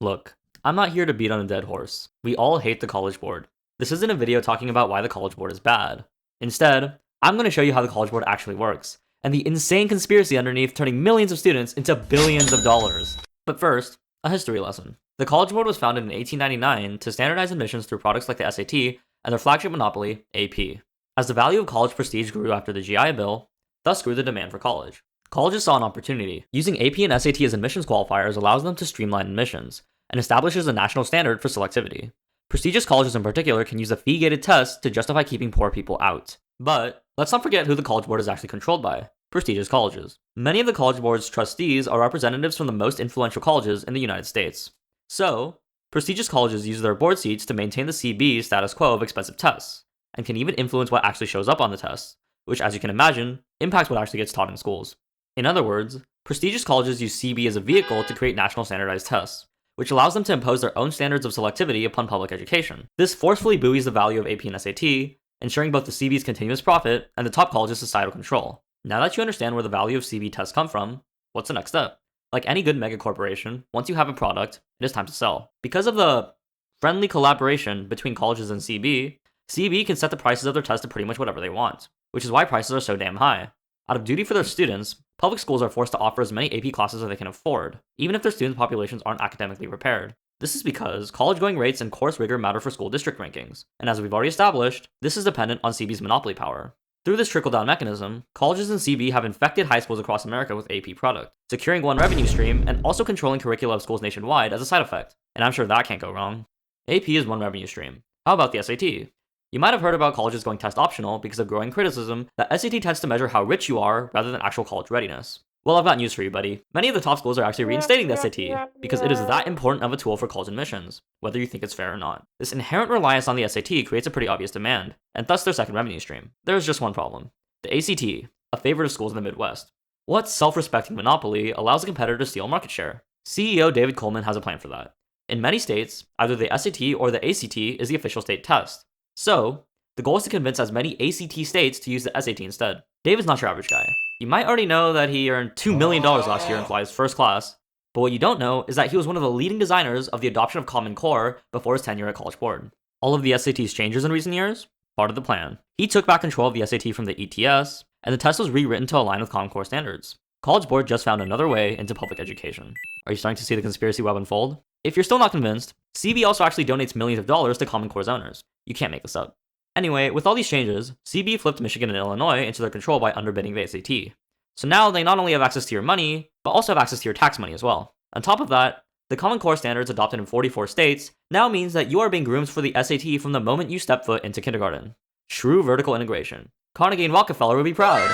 Look, I'm not here to beat on a dead horse. We all hate the College Board. This isn't a video talking about why the College Board is bad. Instead, I'm going to show you how the College Board actually works, and the insane conspiracy underneath turning millions of students into billions of dollars. But first, a history lesson. The College Board was founded in 1899 to standardize admissions through products like the SAT and their flagship monopoly, AP. As the value of college prestige grew after the GI Bill, thus grew the demand for college. Colleges saw an opportunity. Using AP and SAT as admissions qualifiers allows them to streamline admissions, and establishes a national standard for selectivity. Prestigious colleges in particular can use a fee-gated test to justify keeping poor people out. But let's not forget who the College Board is actually controlled by: prestigious colleges. Many of the College Board's trustees are representatives from the most influential colleges in the United States. So, prestigious colleges use their board seats to maintain the CB status quo of expensive tests, and can even influence what actually shows up on the tests, which, as you can imagine, impacts what actually gets taught in schools. In other words, prestigious colleges use CB as a vehicle to create national standardized tests, which allows them to impose their own standards of selectivity upon public education. This forcefully buoys the value of AP and SAT, ensuring both the CB's continuous profit and the top college's societal control. Now that you understand where the value of CB tests come from, what's the next step? Like any good mega corporation, once you have a product, it is time to sell. Because of the friendly collaboration between colleges and CB can set the prices of their tests to pretty much whatever they want, which is why prices are so damn high. Out of duty for their students, public schools are forced to offer as many AP classes as they can afford, even if their student populations aren't academically prepared. This is because college-going rates and course rigor matter for school district rankings, and as we've already established, this is dependent on CB's monopoly power. Through this trickle-down mechanism, colleges and CB have infected high schools across America with AP product, securing one revenue stream and also controlling curricula of schools nationwide as a side effect. And I'm sure that can't go wrong. AP is one revenue stream. How about the SAT? You might have heard about colleges going test optional because of growing criticism that SAT tends to measure how rich you are rather than actual college readiness. Well, I've got news for you, buddy. Many of the top schools are actually reinstating the SAT because it is that important of a tool for college admissions, whether you think it's fair or not. This inherent reliance on the SAT creates a pretty obvious demand, and thus their second revenue stream. There's just one problem: the ACT, a favorite of schools in the Midwest. What self-respecting monopoly allows a competitor to steal market share? CEO David Coleman has a plan for that. In many states, either the SAT or the ACT is the official state test. So, the goal is to convince as many ACT states to use the SAT instead. David's not your average guy. You might already know that he earned $2 million last year and flies first class, but what you don't know is that he was one of the leading designers of the adoption of Common Core before his tenure at College Board. All of the SAT's changes in recent years? Part of the plan. He took back control of the SAT from the ETS, and the test was rewritten to align with Common Core standards. College Board just found another way into public education. Are you starting to see the conspiracy web unfold? If you're still not convinced, CB also actually donates millions of dollars to Common Core's owners. You can't make this up. Anyway, with all these changes, CB flipped Michigan and Illinois into their control by underbidding the SAT. So now they not only have access to your money, but also have access to your tax money as well. On top of that, the Common Core standards adopted in 44 states now means that you are being groomed for the SAT from the moment you step foot into kindergarten. True vertical integration. Carnegie and Rockefeller would be proud.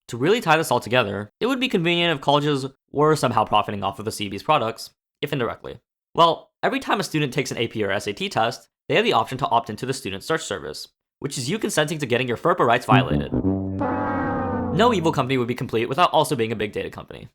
To really tie this all together, it would be convenient if colleges were somehow profiting off of the CB's products, if indirectly. Well, every time a student takes an AP or SAT test, they have the option to opt into the Student Search Service, which is you consenting to getting your FERPA rights violated. No evil company would be complete without also being a big data company.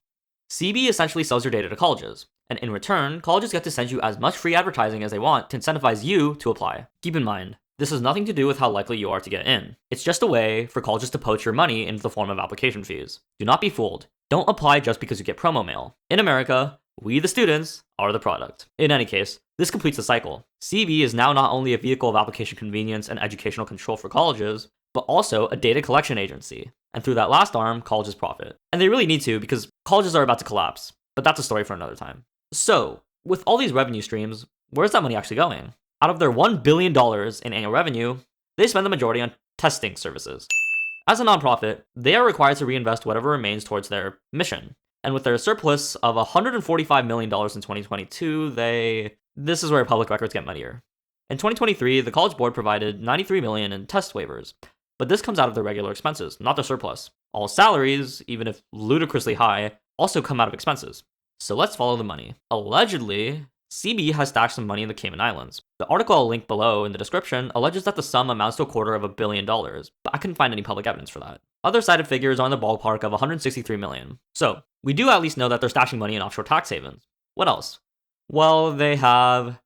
CB essentially sells your data to colleges, and in return, colleges get to send you as much free advertising as they want to incentivize you to apply. Keep in mind, this has nothing to do with how likely you are to get in. It's just a way for colleges to poach your money into the form of application fees. Do not be fooled. Don't apply just because you get promo mail. In America, we, the students, are the product. In any case, this completes the cycle. CB is now not only a vehicle of application convenience and educational control for colleges, but also a data collection agency. And through that last arm, colleges profit. And they really need to because colleges are about to collapse. But that's a story for another time. So, with all these revenue streams, where's that money actually going? Out of their $1 billion in annual revenue, they spend the majority on testing services. As a nonprofit, they are required to reinvest whatever remains towards their mission. And with their surplus of $145 million in 2022, this is where public records get muddier. In 2023, the College Board provided $93 million in test waivers, but this comes out of their regular expenses, not their surplus. All salaries, even if ludicrously high, also come out of expenses. So let's follow the money. Allegedly, CB has stashed some money in the Cayman Islands. The article I'll link below in the description alleges that the sum amounts to $250 million, but I couldn't find any public evidence for that. Other cited figures are in the ballpark of $163 million. So, we do at least know that they're stashing money in offshore tax havens. What else? Well, they have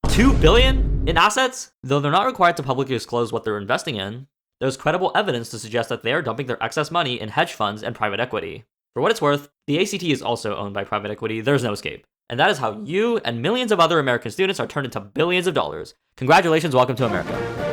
$2 billion in assets? Though they're not required to publicly disclose what they're investing in, there's credible evidence to suggest that they are dumping their excess money in hedge funds and private equity. For what it's worth, the ACT is also owned by private equity. There's no escape. And that is how you and millions of other American students are turned into billions of dollars. Congratulations, welcome to America.